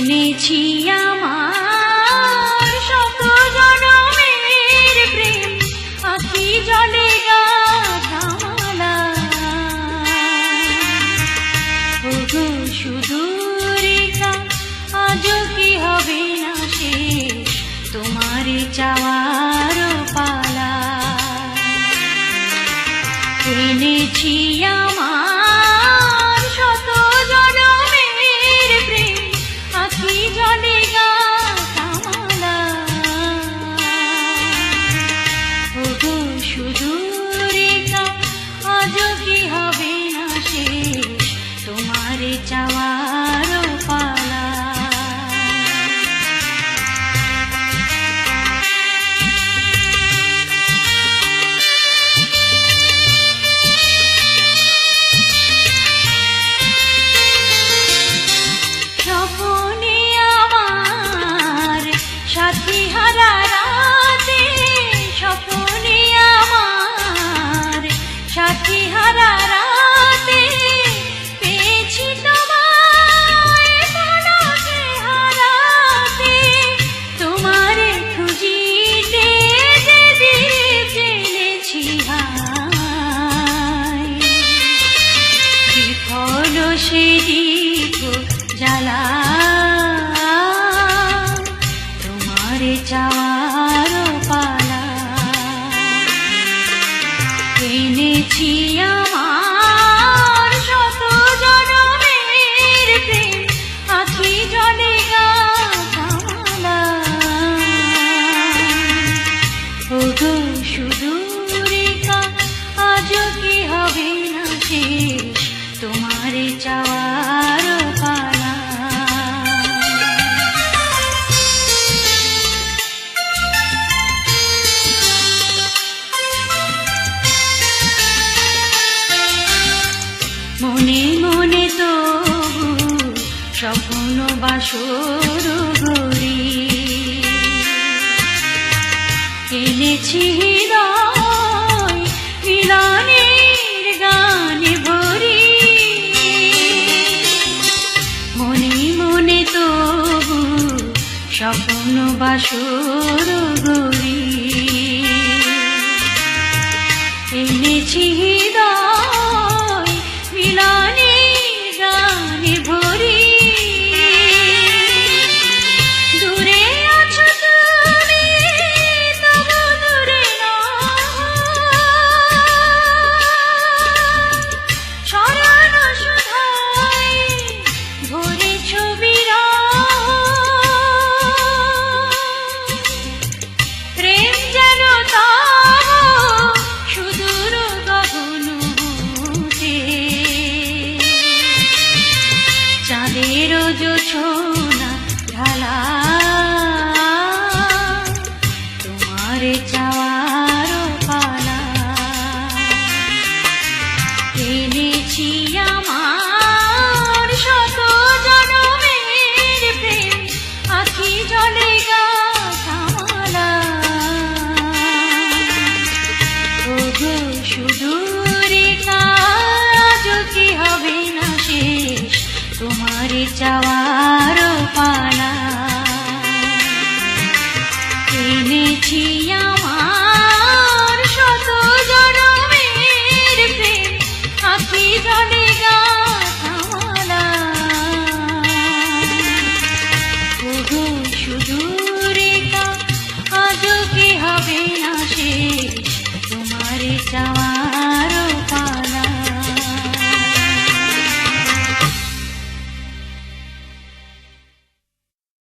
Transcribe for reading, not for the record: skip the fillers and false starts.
এনেছি আমার শত জনমের প্রেম আখি জলে গাঁথা মালা। ওগো সুদূরিকা আজও কি হবে না শেষ তোমার চাওয়ার পালা। এনেছি আমার শত জনমের প্রেম আখি জলে গাঁথা মালা। ওগো সুদূরিকা আজও কি হবে না শেষ তোমার চাওয়ার পালা। স্বপ্নে আমার সাথী হারা রাতে, স্বপ্নে আমার সাথী হারা রাতে পেয়েছি তোমায় পলকে হারাতে। তোমারে খুঁজিতে যে দীপ জেলেছি হায়, বিফল সে দীপ জ্বালা তোমার চাওয়ার পালা। এনেছি আমার শত জনমের প্রেম আখি জলে গাঁথা মালা। ওগো সুদূরিকা আজও কি হবে না শেষ তোমার চাওয়ার পালা। মনে মনে তবু স্বপ্ন বাসর গড়ি এনেছি হৃদয় মিলনের গানে ভরি। মনে মনে তবু স্বপ্ন বাসর গড়ি এনেছি হৃদয় মিলনের গানে ভরি। দূরে আছো তুমি তবু দূরে নও, স্মরণ সুধায় ভরেছ বিরহ। প্রেম যেন তব সুদূর গগন হতে, চাঁদের জোছনা ঢালা তোমার চাওয়ার পালা। এনেছি আমার শত জনমের প্রেম আখি জলে গাঁথা মালা। ওগো সুদূরিকা আজও কি হবে না শেষ তোমার চাওয়ার পালা। এনেছি